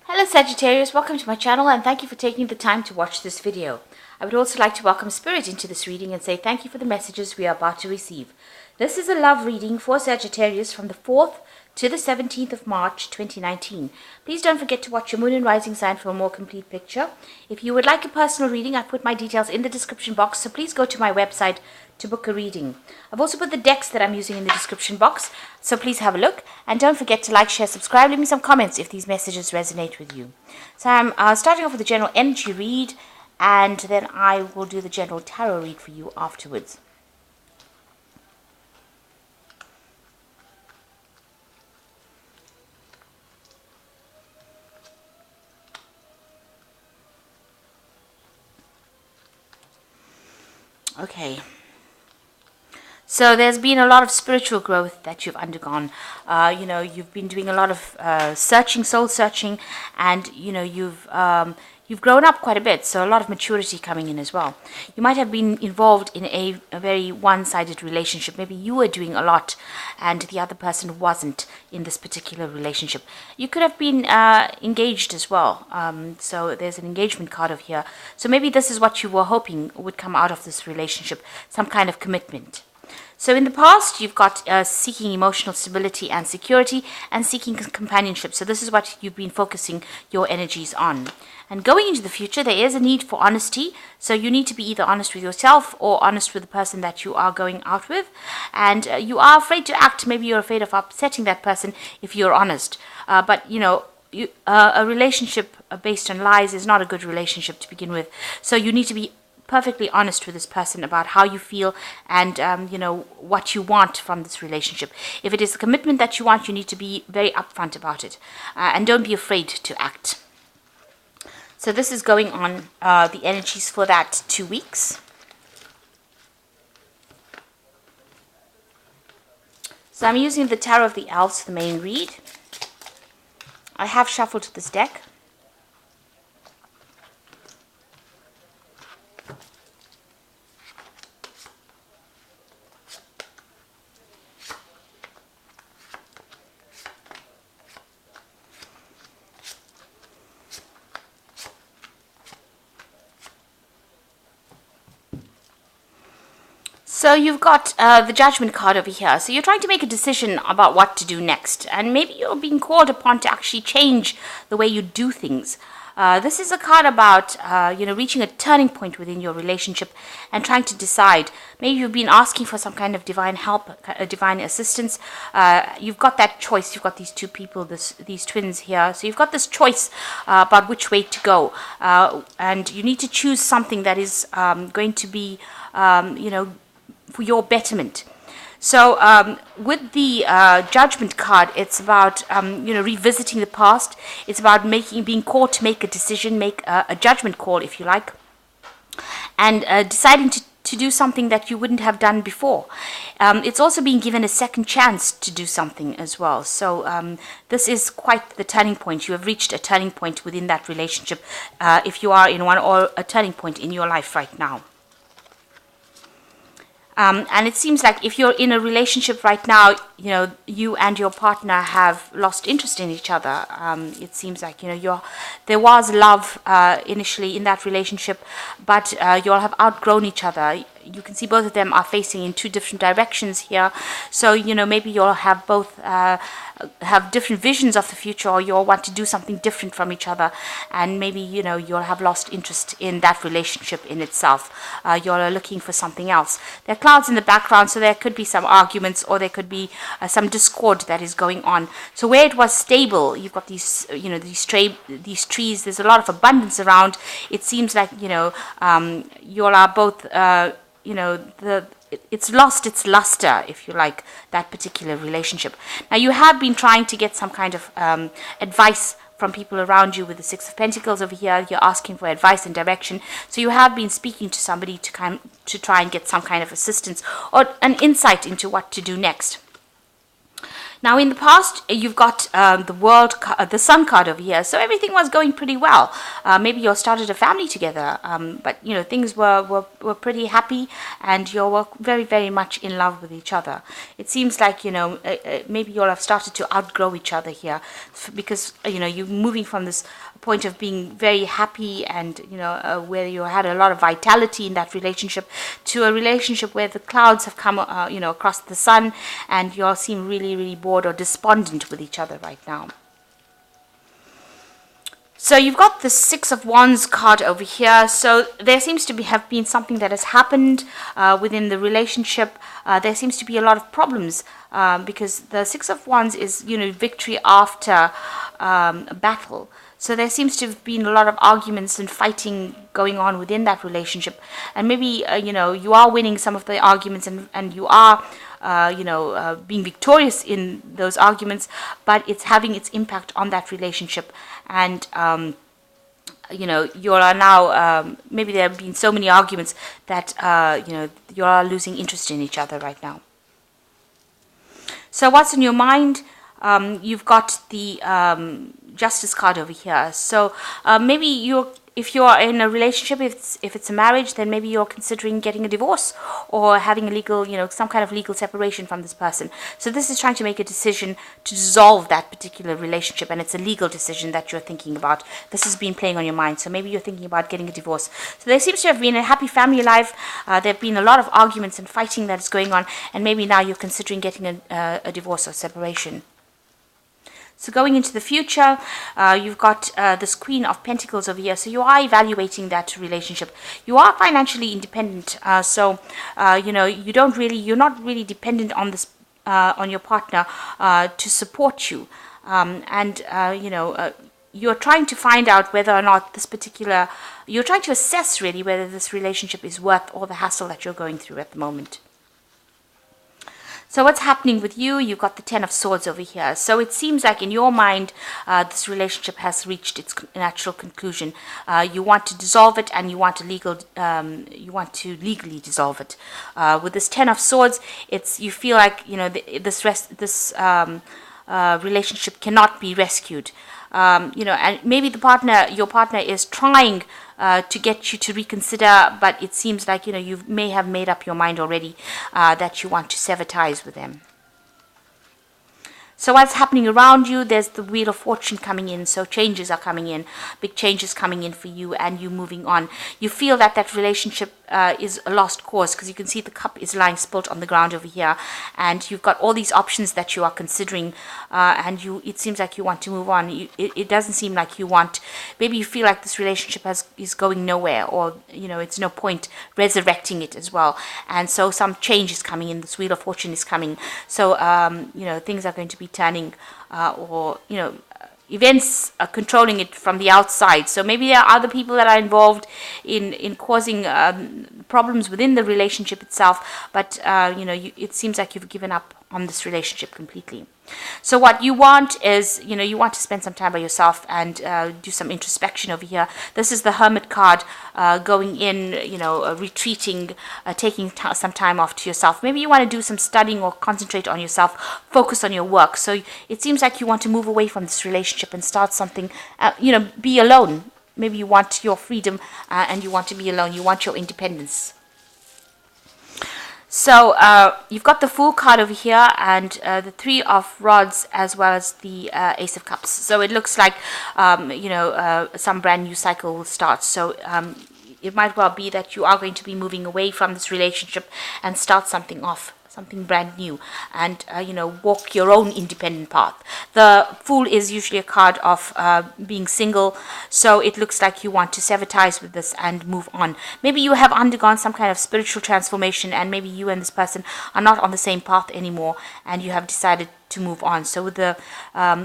Hello Sagittarius, welcome to my channel and thank you for taking the time to watch this video. I would also like to welcome Spirit into this reading and say thank you for the messages we are about to receive. This is a love reading for Sagittarius from the 4th to the 17th of March 2019. Please don't forget to watch your moon and rising sign for a more complete picture. If you would like a personal reading, I put my details in the description box, so please go to my website to book a reading. I've also put the decks that I'm using in the description box, so please have a look. And don't forget to like, share, subscribe, leave me some comments if these messages resonate with you. So I'm starting off with the general energy read, and then I will do the general tarot read for you afterwards. Okay. So there's been a lot of spiritual growth that you've undergone. You've been doing a lot of searching, soul searching, and you've grown up quite a bit. So a lot of maturity coming in as well. You might have been involved in a very one-sided relationship. Maybe you were doing a lot, and the other person wasn't in this particular relationship. You could have been engaged as well. So there's an engagement card over here. So maybe this is what you were hoping would come out of this relationship, some kind of commitment. So in the past, you've got seeking emotional stability and security and seeking companionship. So this is what you've been focusing your energies on. And going into the future, there is a need for honesty. So you need to be either honest with yourself or honest with the person that you are going out with. And you are afraid to act. Maybe you're afraid of upsetting that person if you're honest. But a relationship based on lies is not a good relationship to begin with. So you need to be perfectly honest with this person about how you feel and what you want from this relationship. If it is a commitment that you want, you need to be very upfront about it, and don't be afraid to act. So this is going on the energies for that 2 weeks. So I'm using the Tarot of the Elves for the main read. I have shuffled this deck. So you've got the Judgment card over here. So you're trying to make a decision about what to do next. And maybe you're being called upon to actually change the way you do things. This is a card about, reaching a turning point within your relationship and trying to decide. Maybe you've been asking for some kind of divine help, divine assistance. You've got that choice. You've got these two people, these twins here. So you've got this choice about which way to go. And you need to choose something that is going to be, for your betterment. So with the Judgment card, it's about revisiting the past. It's about being called to make a decision, make a judgment call, if you like, and deciding to do something that you wouldn't have done before. It's also being given a second chance to do something as well. So this is quite the turning point. You have reached a turning point within that relationship, if you are in one, or a turning point in your life right now. And it seems like if you're in a relationship right now, you and your partner have lost interest in each other. It seems like, there was love initially in that relationship, but you all have outgrown each other. You can see both of them are facing in two different directions here. So, maybe you'll have both have different visions of the future, or you'll want to do something different from each other. And maybe, you'll have lost interest in that relationship in itself. You're looking for something else. There are clouds in the background, so there could be some arguments, or there could be some discord that is going on. So where it was stable, you've got these, these trees, there's a lot of abundance around. It seems like, you all are both, it's lost its luster, if you like, that particular relationship. Now, you have been trying to get some kind of advice from people around you with the Six of Pentacles over here. You're asking for advice and direction. So you have been speaking to somebody to try and get some kind of assistance or an insight into what to do next. Now, in the past, you've got the Sun card over here. So everything was going pretty well. Maybe you started a family together, but things were pretty happy, and you were very, very much in love with each other. It seems like maybe you'll have started to outgrow each other here, because you're moving from this point of being very happy and where you had a lot of vitality in that relationship, to a relationship where the clouds have come across the sun, and you all seem really, really bored or despondent with each other right now. So you've got the Six of Wands card over here. So there seems to have been something that has happened within the relationship. There seems to be a lot of problems because the Six of Wands is victory after a battle. So there seems to have been a lot of arguments and fighting going on within that relationship. And maybe, you are winning some of the arguments, and you are, being victorious in those arguments, but it's having its impact on that relationship. And, you are now, maybe there have been so many arguments that, you are losing interest in each other right now. So what's in your mind? You've got the Justice card over here. So maybe if you're in a relationship, if it's a marriage, then maybe you're considering getting a divorce or having a legal, some kind of legal separation from this person. So this is trying to make a decision to dissolve that particular relationship, and it's a legal decision that you're thinking about. This has been playing on your mind. So maybe you're thinking about getting a divorce. So there seems to have been a happy family life. There have been a lot of arguments and fighting that is going on, and maybe now you're considering getting a divorce or separation. So going into the future, you've got this Queen of Pentacles over here. So you are evaluating that relationship. You are financially independent. You're not really dependent on this, on your partner to support you. You're trying to find out whether or not you're trying to assess really whether this relationship is worth all the hassle that you're going through at the moment. So what's happening with you? You've got the Ten of Swords over here. So it seems like in your mind, this relationship has reached its natural conclusion. You want to dissolve it, and you want to legally dissolve it. With this Ten of Swords, you feel like this relationship cannot be rescued. And maybe your partner is trying to get you to reconsider, but it seems like you may have made up your mind already that you want to sever ties with them. So what's happening around you? There's the Wheel of Fortune coming in. So changes are coming in, big changes coming in for you, and you moving on. You feel that relationship is a lost cause, because you can see the cup is lying spilt on the ground over here, and you've got all these options that you are considering, and it seems like you want to move on. It doesn't seem like you want. Maybe you feel like this relationship is going nowhere, or it's no point resurrecting it as well. And so some change is coming in. This Wheel of Fortune is coming. So things are going to be turning, events are controlling it from the outside. So maybe there are other people that are involved in causing problems within the relationship itself, but it seems like you've given up on this relationship completely. So what you want is, you want to spend some time by yourself and do some introspection over here. This is the Hermit card, going in, retreating, taking some time off to yourself. Maybe you want to do some studying or concentrate on yourself, focus on your work. So it seems like you want to move away from this relationship and start something, be alone. Maybe you want your freedom and you want to be alone. You want your independence. So you've got the Fool card over here, and the Three of Rods, as well as the Ace of Cups. So it looks like some brand new cycle will start. So it might well be that you are going to be moving away from this relationship and start something off, something brand new, and walk your own independent path. The Fool is usually a card of being single, so it looks like you want to sever ties with this and move on. Maybe you have undergone some kind of spiritual transformation, and maybe you and this person are not on the same path anymore, and you have decided to move on. So with the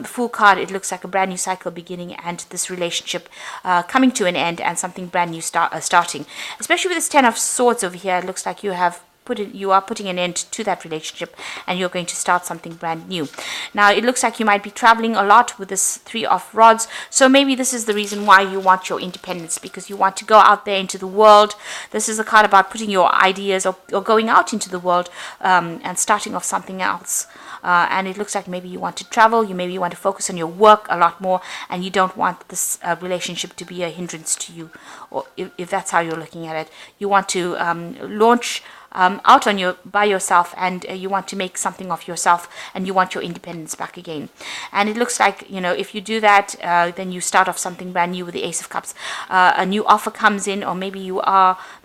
Fool card, it looks like a brand new cycle beginning, and this relationship coming to an end, and something brand new starting. Especially with this Ten of Swords over here, it looks like you have you are putting an end to that relationship, and you're going to start something brand new. Now it looks like you might be traveling a lot with this Three of Rods, so maybe this is the reason why you want your independence, because you want to go out there into the world. This is a card about putting your ideas, or going out into the world, and starting off something else. And it looks like maybe you want to travel, maybe you want to focus on your work a lot more, and you don't want this relationship to be a hindrance to you, or if that's how you're looking at it. You want to launch out by yourself, and you want to make something of yourself, and you want your independence back again. And it looks like, if you do that, then you start off something brand new with the Ace of Cups. A new offer comes in, or maybe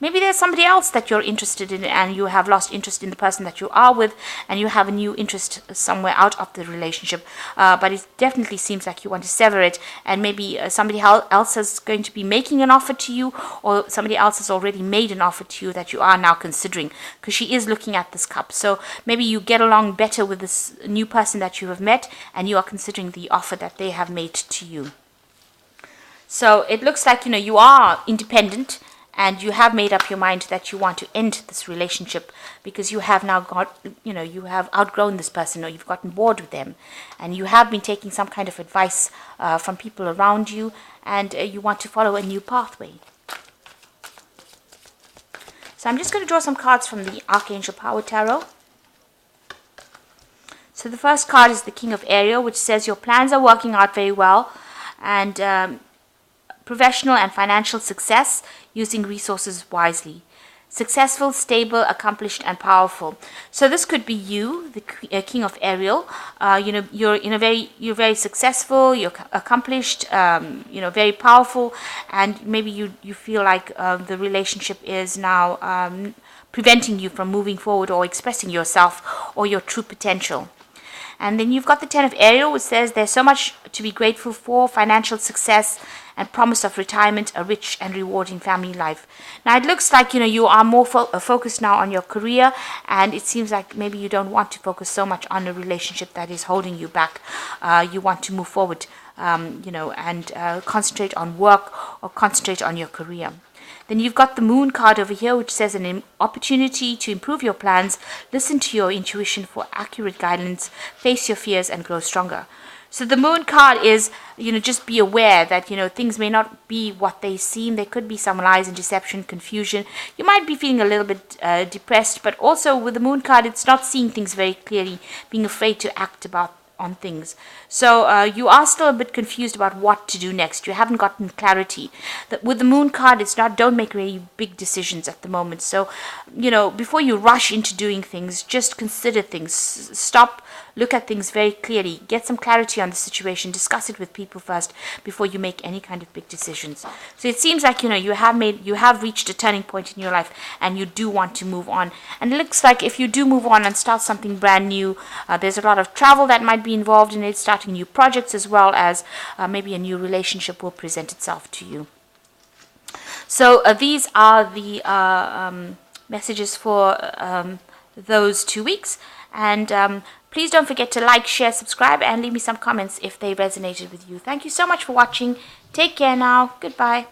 there's somebody else that you're interested in, and you have lost interest in the person that you are with, and you have a new interest somewhere out of the relationship. But it definitely seems like you want to sever it, and maybe somebody else is going to be making an offer to you, or somebody else has already made an offer to you that you are now considering, because she is looking at this cup. So maybe you get along better with this new person that you have met, and you are considering the offer that they have made to you. So it looks like, you are independent, and you have made up your mind that you want to end this relationship, because you have now you have outgrown this person, or you've gotten bored with them, and you have been taking some kind of advice from people around you, and you want to follow a new pathway. So I'm just going to draw some cards from the Archangel Power Tarot. So the first card is the King of Ariel, which says your plans are working out very well, and professional and financial success, using resources wisely. Successful, stable, accomplished, and powerful. So this could be you, the King of Ariel. You're very successful, you're accomplished, very powerful, and maybe you feel like the relationship is now preventing you from moving forward or expressing yourself or your true potential. And then you've got the Ten of Ariel, which says there's so much to be grateful for: financial success and promise of retirement, a rich and rewarding family life. Now it looks like you are more focused now on your career, and it seems like maybe you don't want to focus so much on a relationship that is holding you back. You want to move forward, and concentrate on work, or concentrate on your career. Then you've got the Moon card over here, which says an opportunity to improve your plans, listen to your intuition for accurate guidance, face your fears, and grow stronger. So the Moon card is, just be aware that, things may not be what they seem. There could be some lies and deception, confusion. You might be feeling a little bit depressed, but also with the Moon card, it's not seeing things very clearly, being afraid to act on things. So you are still a bit confused about what to do next. You haven't gotten clarity. With the Moon card, it's not, don't make really big decisions at the moment. So, before you rush into doing things, just consider things. Stop, look at things very clearly. Get some clarity on the situation. Discuss it with people first before you make any kind of big decisions. So it seems like, you have reached a turning point in your life, and you do want to move on. And it looks like if you do move on and start something brand new, there's a lot of travel that might be involved in it, starting new projects, as well as maybe a new relationship will present itself to you. So these are the messages for those 2 weeks, and please don't forget to like, share, subscribe, and leave me some comments if they resonated with you. Thank you so much for watching. Take care now. Goodbye.